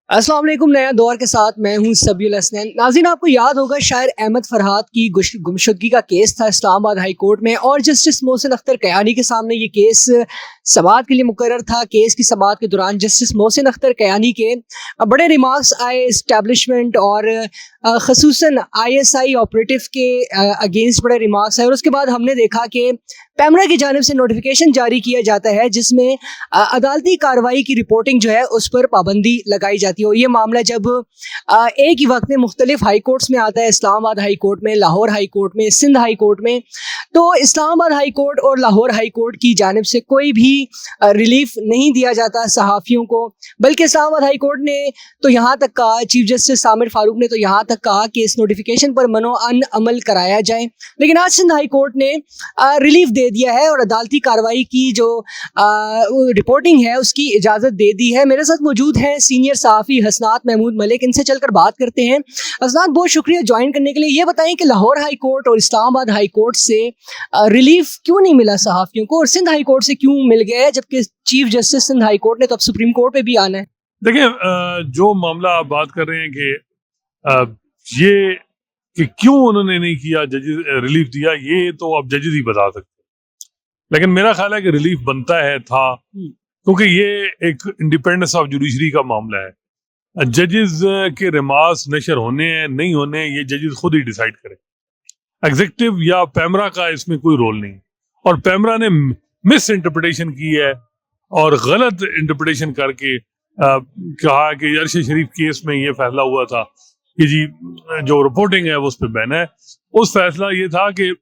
अस्सलाम वालेकुम। नया दौर के साथ मैं हूं सबील हसनैन। नाज़रीन, आपको याद होगा शायर अहमद फरहाद की गुमशुदगी का केस था इस्लामाबाद हाई कोर्ट में, और जस्टिस मोहसिन अख्तर कयानी के सामने ये केस समाअत के लिए मुकर्रर था। केस की समाअत के दौरान जस्टिस मोहसिन अख्तर कयानी के बड़े रिमार्क्स आए इस्टेब्लिशमेंट और खसूसन ISI ऑपरेटिव के अगेंस्ट बड़े रिमार्क्स आए, और उसके बाद हमने देखा कि पैमरा की जानिब से नोटिफिकेशन जारी किया जाता है जिसमें अदालती कार्रवाई की रिपोर्टिंग जो है उस पर पाबंदी लगाई जाती है। और ये मामला जब एक ही वक्त में मुख्तलिफ हाई कोर्ट्स में आता है, इस्लामाबाद हाई कोर्ट में, लाहौर हाई कोर्ट में, सिंध हाई कोर्ट में, तो इस्लामाबाद हाई कोर्ट और लाहौर हाई कोर्ट की जानिब से कोई भी रिलीफ नहीं दिया जाता सहाफ़ियों को, बल्कि इस्लामाबाद हाई कोर्ट ने तो यहाँ तक कहा, चीफ जस्टिस सामिर फारूक ने तो यहाँ तक कहा कि इस नोटिफिकेशन पर मनो-अन अमल कराया जाए। लेकिन आज सिंध हाई कोर्ट ने रिलीफ दे दिया है और अदालती कार्रवाई की जो रिपोर्टिंग है उसकी इजाज़त दे दी है। मेरे साथ मौजूद हैं सीनियर सहाफ़ी हसनात महमूद मलिक। इनसे चलकर बात करते हैं। हसनात, बहुत शुक्रिया ज्वाइन करने के लिए। ये बताएं कि लाहौर हाई कोर्ट और इस्लामाबाद हाई कोर्ट से रिलीफ क्यों नहीं मिला सहाफ़ियों को, और सिंध हाई कोर्ट से क्यों मिल गया है, जबकि chief justice Sindh high court ने तो अब सुप्रीम कोर्ट पे भी आना है। देखिए, जो मामला आप बात कर रहे हैं कि ये कि क्यों उन्होंने नहीं किया, जजेस रिलीफ दिया, ये तो अब जजेस ही बता सकते हैं। लेकिन मेरा ख्याल है कि रिलीफ बनता है था, क्योंकि ये एक इंडिपेंडेंस ऑफ जुडिशरी का मामला है। जजेस के रिमार्क्स नशर होने हैं नहीं होने, ये जजेस खुद ही डिसाइड करें। एग्जीक्यूटिव या पैमरा का इसमें कोई रोल नहीं, और पैमरा ने मिस इंटरप्रिटेशन की है और गलत इंटरप्रिटेशन करके कहा कि अरशद शरीफ केस में ये फैसला हुआ था कि जी जो रिपोर्टिंग है वो उस पर बैन है। उस फैसला ये था कि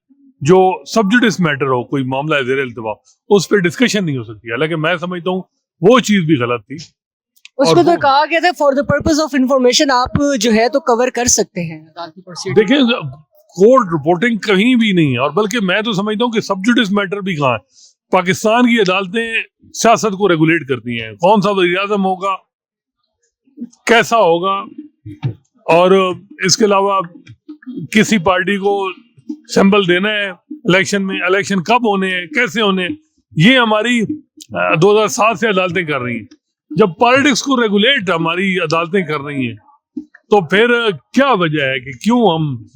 जो सबजुडिस मैटर हो, कोई मामला ज़ेर इल्तिवा, उस पर डिस्कशन नहीं हो सकती। हालांकि मैं समझता हूँ वो चीज़ भी गलत थी। उसमें तो कहा गया था for the purpose of information आप जो है तो कवर कर सकते हैं। देखिए, कोर्ट रिपोर्टिंग कहीं भी नहीं है, और बल्कि मैं तो समझता हूँ कि सबजुडिस मैटर भी कहाँ है। पाकिस्तान की अदालतें सियासत को रेगुलेट करती हैं, कौन सा वज़ीर आज़म होगा, कैसा होगा, और इसके अलावा किसी पार्टी को सिंबल देना है इलेक्शन में, इलेक्शन कब होने हैं, कैसे होने हैं, ये हमारी 2007 से अदालतें कर रही हैं। जब पॉलिटिक्स को रेगुलेट हमारी अदालतें कर रही हैं, तो फिर क्या वजह है कि क्यों हम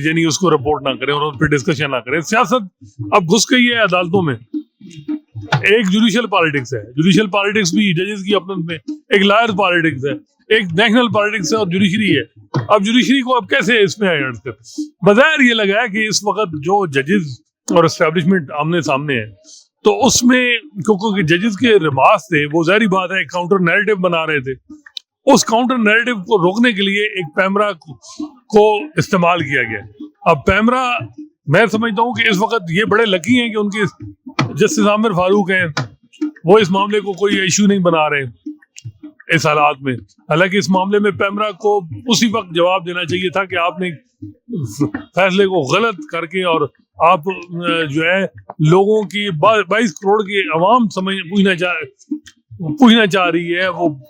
यानी उसको रिपोर्ट ना करें और उस पर डिस्कशन ना करें। सियासत अब घुस गई है अदालतों में। एक जुडिशियल पॉलिटिक्स है, जुडिशियल पॉलिटिक्स भी जजेस की अपने में, एक लॉयर पॉलिटिक्स है, एक नेशनल पॉलिटिक्स है, और जुडिशरी है। अब जुडिशरी को अब कैसे इसमें ऐड कर, बज़ाहिर ये लगा है कि इस वक्त जो जजेस और एस्टेब्लिशमेंट आमने सामने है, तो उसमें क्योंकि जजेस के रिमार्क्स थे, वो ज़ाहिर बात है काउंटर नैरेटिव बना रहे थे। उस काउंटर नैरेटिव को रोकने के लिए एक पैमरा को इस्तेमाल किया गया। अब पैमरा, मैं समझता हूँ कि इस वक्त ये बड़े लकी हैं कि उनके जस्टिस आमिर फारूक हैं, वो इस मामले को कोई इशू नहीं बना रहे इस हालात में। हालांकि इस मामले में पैमरा को उसी वक्त जवाब देना चाहिए था कि आपने फैसले को गलत करके, और आप जो है लोगों की 22 करोड़ की आवाम पूछना चाह रही है, वो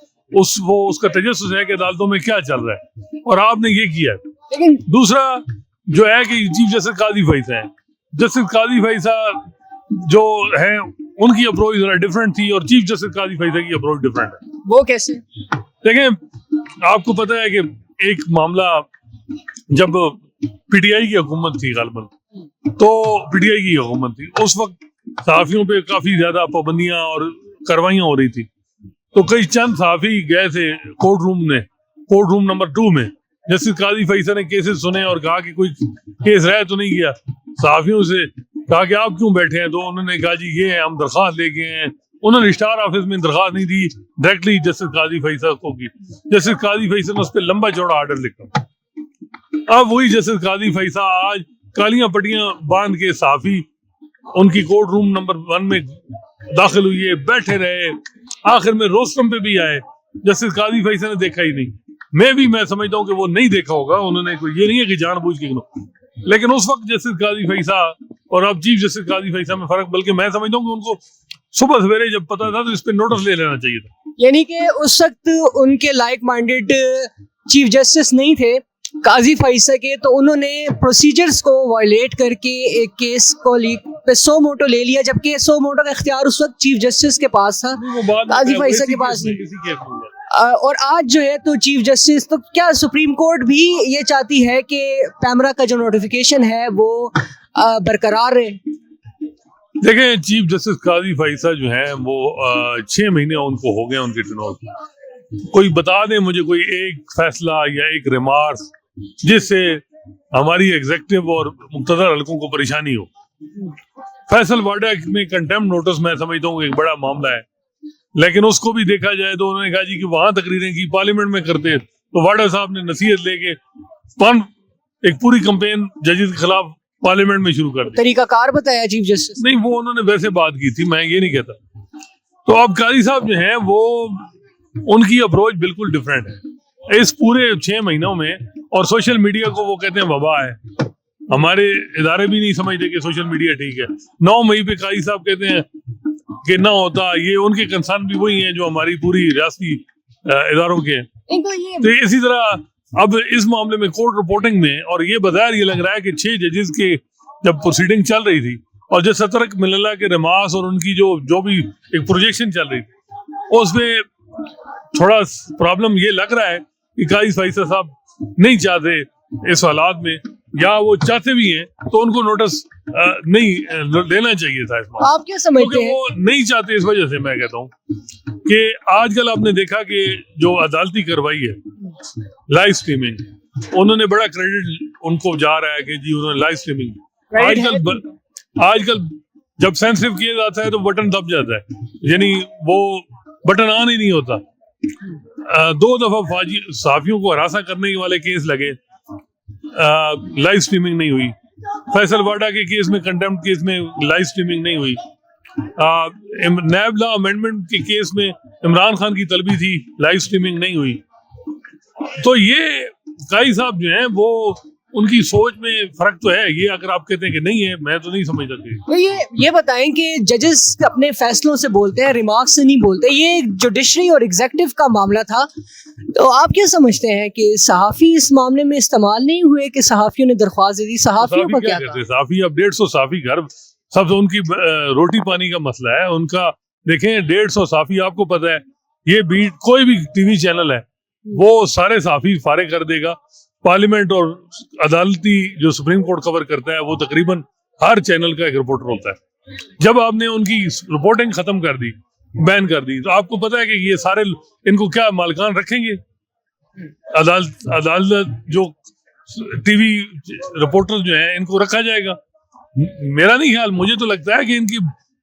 उसका तजस्सुस है कि अदालतों में क्या चल रहा है, और आपने ये किया। लेकिन दूसरा जो है कि चीफ जस्टिस काजी फैसल हैं, जस्टिस काजी फैसल जो है उनकी अप्रोच जरा डिफरेंट थी, और चीफ जस्टिस काजी फैसल की अप्रोच डिफरेंट है। वो कैसे? देखें, आपको पता है कि एक मामला जब PTI की हुकूमत थी, गालिबन तो PTI की हुकूमत थी, उस वक्त सहाफ़ियों पे काफी ज्यादा पाबंदियां और कार्रवाइयां हो रही थी। तो कई चंद सहाफ़ी गए थे कोर्ट रूम नंबर 2 में। जस्टिस काजी फैसल ने केसेस सुने और कहा कि कोई केस रह तो नहीं गया। सहाफ़ियों से कहा कि आप क्यों बैठे हैं, तो उन्होंने कहा जी ये है, हम दरख्वास्त लेके हैं। उन्होंने स्टार ऑफिस में दरख्वास्त नहीं दी, डायरेक्टली जस्टिस काजी फैसल को की। जस्टिस काजी फैसल ने उस पर लंबा चौड़ा आर्डर लिखा। अब वही जस्टिस काजी फैसल आज कालियां पट्टियां बांध के सहाफ़ी उनकी कोर्ट रूम नंबर 1 में दाखिल हुए, बैठे रहे, आखिर में रोस्टम पे भी आए। जस्टिस काजी फैसल ने देखा ही नहीं। मैं समझता हूँ कि वो नहीं देखा होगा, उन्होंने कोई ये नहीं है कि जानबूझ के, लेकिन उस वक्त जस्टिस काजी फैसल और अब चीफ जस्टिस काजी फैसल में फर्क, बल्कि मैं समझता हूँ कि उनको सुबह सवेरे जब पता था तो इस पे नोटिस ले लेना चाहिए था। यानी कि उस वक्त उनके लाइक माइंडेड चीफ जस्टिस नहीं थे काजी फैसल के, तो उन्होंने प्रोसीजर्स को वायलेट करके एक केस को पे सो मोटो ले लिया, जबकि सो मोटो का इख्तियार उस वक्त चीफ जस्टिस के पास था, काजी फैसल के पास नहीं। اور آج جو ہے تو چیف جسٹس، تو کیا سپریم کورٹ بھی یہ چاہتی ہے کہ پیمرا کا جو نوٹیفیکیشن ہے وہ برقرار رہے؟ دیکھیں چیف جسٹس قاضی فائصہ جو ہیں وہ 6 مہینے ان کو ہو گئے ان کے ٹینور کو. کوئی بتا دیں مجھے کوئی ایک فیصلہ یا ایک ریمارک جس سے ہماری ایگزیکٹو اور مقتدر حلقوں کو پریشانی ہو. فیصل واڈا میں کنٹمپٹ نوٹس میں سمجھتا ہوں ایک بڑا معاملہ ہے، لیکن اس کو بھی دیکھا جائے تو انہوں نے کہا جی کہ وہاں تقریریں کی پارلیمنٹ میں کرتے تو واڈا صاحب نے نصیحت لے کے ایک پوری کمپین ججز کے خلاف پارلیمنٹ میں شروع کر دی. طریقہ کار بتایا چیف جسٹس نہیں، وہ انہوں نے ویسے بات کی تھی، میں یہ نہیں کہتا. تو اب قاضی صاحب جو ہیں وہ ان کی اپروچ بالکل ڈفرینٹ ہے اس پورے 6 مہینوں میں. اور سوشل میڈیا کو وہ کہتے ہیں وبا ہے. ہمارے ادارے بھی نہیں سمجھتے کہ سوشل میڈیا ٹھیک ہے. 9 مئی پہ قاضی صاحب کہتے ہیں کہ نہ ہوتا. یہ ان کے کنسرن بھی وہی ہیں جو ہماری پوری ریاستی اداروں کے ہیں. تو اسی طرح اب اس معاملے میں کورٹ رپورٹنگ میں، اور یہ بظاہر یہ لگ رہا ہے کہ 6 ججز کے جب پروسیڈنگ چل رہی تھی اور جو سترک مللہ کے ریمارکس اور ان کی جو بھی ایک پروجیکشن چل رہی تھی اس میں تھوڑا پرابلم یہ لگ رہا ہے کہ قاضی فائصہ صاحب نہیں چاہتے اس حالات میں، یا وہ چاہتے بھی ہیں تو ان کو نوٹس نہیں لینا چاہیے تھا. آپ کیا سمجھتے ہیں؟ وہ نہیں چاہتے اس وجہ سے میں کہتا ہوں کہ آج کل آپ نے دیکھا کہ جو عدالتی کارروائی ہے لائیو سٹریمنگ، انہوں نے بڑا کریڈٹ ان کو جا رہا ہے کہ جی انہوں نے لائیو سٹریمنگ. آج کل جب سینسٹیو کیا جاتا ہے تو بٹن دب جاتا ہے، یعنی وہ بٹن آن ہی نہیں ہوتا. 2 دفعہ صحافیوں کو ہراساں کرنے والے کیس لگے، لائیو سٹریمنگ نہیں ہوئی. فیصل واڈا کے کیس میں، کنٹمپٹ کیس میں لائیو سٹریمنگ نہیں ہوئی. نیب لا امینڈمنٹ کے کیس میں عمران خان کی طلبی تھی، لائیو سٹریمنگ نہیں ہوئی. تو یہ قاضی صاحب جو ہیں وہ ان کی سوچ میں فرق تو ہے. یہ اگر آپ کہتے ہیں کہ نہیں ہے، میں تو نہیں سمجھتا کہ یہ بتائیں کہ ججز اپنے فیصلوں سے بولتے ہیں، ریمارک سے نہیں بولتے. یہ جوڈیشری اور ایگزیکٹو کا معاملہ تھا، تو آپ کیا سمجھتے ہیں کہ صحافی اس معاملے میں استعمال نہیں ہوئے کہ صحافیوں نے درخواست دی؟ صحافیوں کا کیا تھا؟ صحافی اب 150 صحافی گھر سب سے ان کی روٹی پانی کا مسئلہ ہے ان کا. دیکھیں 150 صحافی، آپ کو پتا ہے یہ بیٹ کوئی بھی ٹی وی چینل ہے وہ سارے صحافی فارغ کر دے گا. پارلیمنٹ اور عدالتی جو سپریم کورٹ کور کرتا ہے وہ تقریباً ہر چینل کا ایک رپورٹر ہوتا ہے. جب آپ نے ان کی رپورٹنگ ختم کر دی، بین کر دی، تو آپ کو پتا ہے کہ یہ سارے ان کو کیا مالکان رکھیں گے؟ عدالت جو ٹی وی رپورٹر جو ہیں ان کو رکھا جائے گا؟ میرا نہیں خیال. مجھے تو لگتا ہے کہ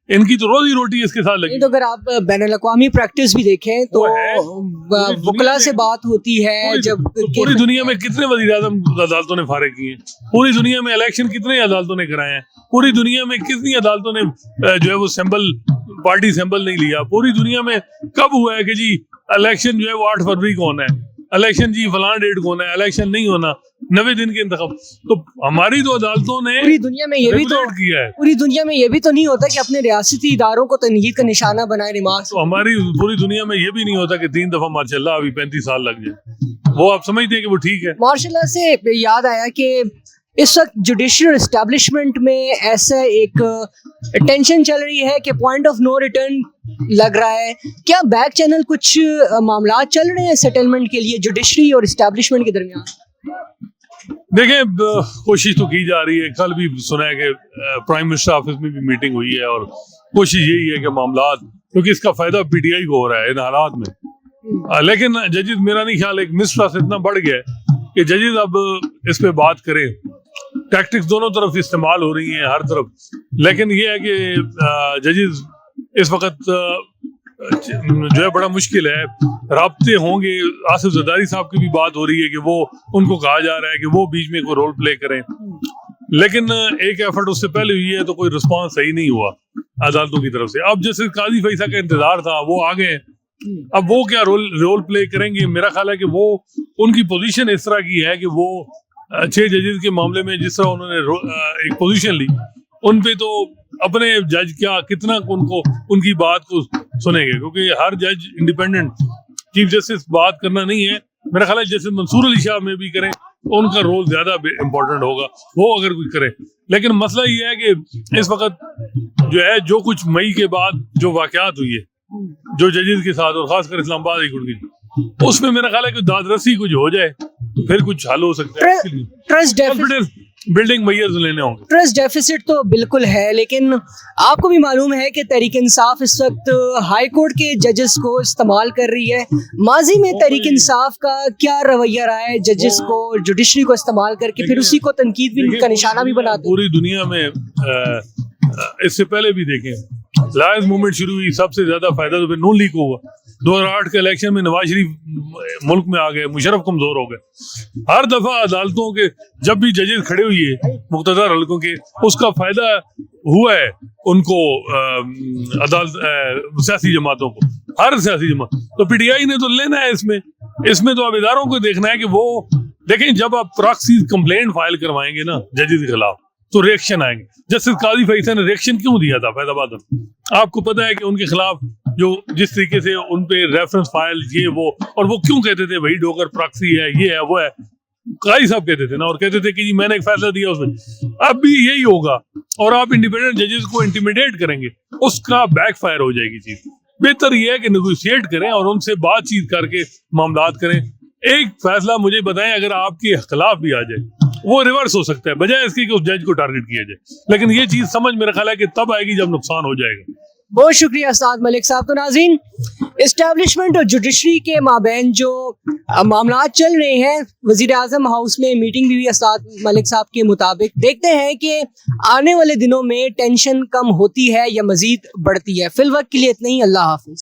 ان کی تو روزی روٹی اس کے ساتھ لگی. تو اگر آپ بین الاقوامی پریکٹس بھی دیکھیں تو وکلا سے بات ہوتی ہے. جب پوری دنیا میں کتنے وزیر اعظم عدالتوں نے فارغ کیے ہیں، پوری دنیا میں الیکشن کتنے عدالتوں نے کرائے ہیں، پوری دنیا میں کتنی عدالتوں نے جو ہے وہ سیمبل پارٹی سیمبل نہیں لیا. پوری دنیا میں کب ہوا ہے کہ جی الیکشن جو ہے وہ 8 فروری کو ہونا ہے، الیکشن جی فلاں ڈیٹ کو ہونا ہے، الیکشن نہیں ہونا، 90 دن کے انتخاب. تو ہماری تو عدالتوں نے پوری دنیا میں یہ بھی تو کیا ہے. پوری دنیا میں یہ بھی تو نہیں ہوتا کہ اپنے ریاستی اداروں کو تنقید کا نشانہ بنائے ریمارکس. تو ہماری پوری دنیا میں یہ بھی نہیں ہوتا کہ 3 دفعہ ماشاء اللہ ابھی 35 سال لگ جائے. وہ آپ سمجھتے ہیں کہ وہ ٹھیک ہے؟ ماشاء اللہ سے یاد آیا کہ اس وقت جوڈیشل اسٹیبلشمنٹ میں ایسا ایک ٹینشن چل رہی ہے کہ پوائنٹ آف نو ریٹرن لگ رہا ہے. کیا بیک چینل کچھ معاملات چل رہے ہیں سیٹلمنٹ کے لیے جوڈیشری اور اسٹیبلشمنٹ کے درمیان؟ دیکھیں کوشش تو کی جا رہی ہے. کل بھی سنا ہے کہ پرائم منسٹر آفس میں بھی میٹنگ ہوئی ہے اور کوشش یہی ہے کہ معاملات، کیونکہ اس کا فائدہ پی ٹی آئی کو ہو رہا ہے ان حالات میں. لیکن ججز میرا نہیں خیال ایک مسٹرسٹ اتنا بڑھ گیا ہے کہ ججز اب اس پہ بات کریں. ٹیکٹکس دونوں طرف استعمال ہو رہی ہیں ہر طرف، لیکن یہ ہے کہ ججز اس وقت جو ہے بڑا مشکل ہے. رابطے ہوں گے، آصف زرداری صاحب کی بھی بات ہو رہی ہے کہ وہ ان کو کہا جا رہا ہے کہ وہ بیچ میں کوئی رول پلے کریں، لیکن ایک ایفرٹ اس سے پہلے ہوئی ہے تو کوئی رسپانس صحیح نہیں ہوا عدالتوں کی طرف سے. اب جیسے قاضی فائصہ کا انتظار تھا وہ آ گئے، اب وہ کیا رول پلے کریں گے؟ میرا خیال ہے کہ وہ ان کی پوزیشن اس طرح کی ہے کہ وہ 6 ججز کے معاملے میں جس طرح انہوں نے ایک پوزیشن لی، ان پہ تو اپنے جج کیا کتنا ان کی بات کو سنیں گے، کیونکہ ہر جج انڈیپینڈنٹ چیف جسٹس بات کرنا نہیں ہے. میرا خیال ہے جیسے منصور علی شاہ میں بھی کریں تو ان کا رول زیادہ امپورٹنٹ ہوگا وہ اگر کوئی کرے. لیکن مسئلہ یہ ہے کہ اس وقت جو ہے جو کچھ مئی کے بعد جو واقعات ہوئی ہے جو ججز کے ساتھ اور خاص کر اسلام آباد ہائی کورٹ کی، उसमें मेरा ख्याल है कि दादरसी कुछ हो जाए तो फिर कुछ हल हो सकता है। Trust deficit confidence building measures लेने होंगे। ट्रस्ट डेफिसिट तो बिल्कुल है, लेकिन आपको भी मालूम है कि तहरीक इंसाफ इस वक्त हाई कोर्ट के जजेस को इस्तेमाल कर रही है। माजी में तहरीक इंसाफ का क्या रवैया रहा है जजेस को, जुडिशरी को इस्तेमाल करके, फिर उसी को तनकीद भी का निशाना भी बनाते हैं। पूरी दुनिया में इससे पहले भी देखें, लायंस मूवमेंट शुरू हुई, सबसे ज्यादा फायदा तो फिर नून लीग को हुआ। 2008 के इलेक्शन में नवाज शरीफ मुल्क में आ गए, मुशर्रफ कमजोर हो गए। हर दफा अदालतों के जब भी जजेस खड़े हुए मुख्तदर हल्कों के, उसका फायदा हुआ है उनको, अदालत सियासी जमातों को, हर सियासी जमात। तो पीटीआई ने तो लेना है इसमें तो अब इदारों को देखना है कि वो देखें, जब आप प्रॉक्सी कंप्लेंट फाइल करवाएंगे ना जजेस के खिलाफ तो रिएक्शन आएंगे। जस्टिस काजी फैसल ने रिएक्शन क्यों दिया था फैजाबाद में? आपको पता है कि उनके खिलाफ जो जिस तरीके से उन पे रेफरेंस फाइल ये वो, और वो क्यों कहते थे वही डोगर प्रॉक्सी है, ये है, वो है। काजी साहब कहते थे ना, और कहते थे कि जी मैंने एक फैसला दिया उसमें। अब भी यही होगा और आप इंडिपेंडेंट जजेस को इंटिमिडेट करेंगे, उसका बैकफायर हो जाएगी चीज। बेहतर ये है कि नेगोशिएट करें और उनसे बातचीत करके मामलात करें। एक फैसला मुझे बताएं अगर आपके खिलाफ भी आ जाए, वो रिवर्स हो सकता है, बजाय इसके कि उस जज को टारगेट किया जाए। लेकिन ये चीज समझ मेरा ख्याल है कि तब आएगी जब नुकसान हो जाएगा। बहुत शुक्रिया उस्ताद मलिक साहब। तो नाज़रीन, एस्टैब्लिशमेंट और जुडिशरी के माबैन जो मामला चल रहे हैं, वज़ीर आज़म हाउस में मीटिंग भी हुई उस्ताद मलिक साहब के मुताबिक। देखते हैं कि आने वाले दिनों में टेंशन कम होती है या मज़ीद बढ़ती है। फिल वक्त के लिए इतना ही। अल्लाह हाफ़िज़।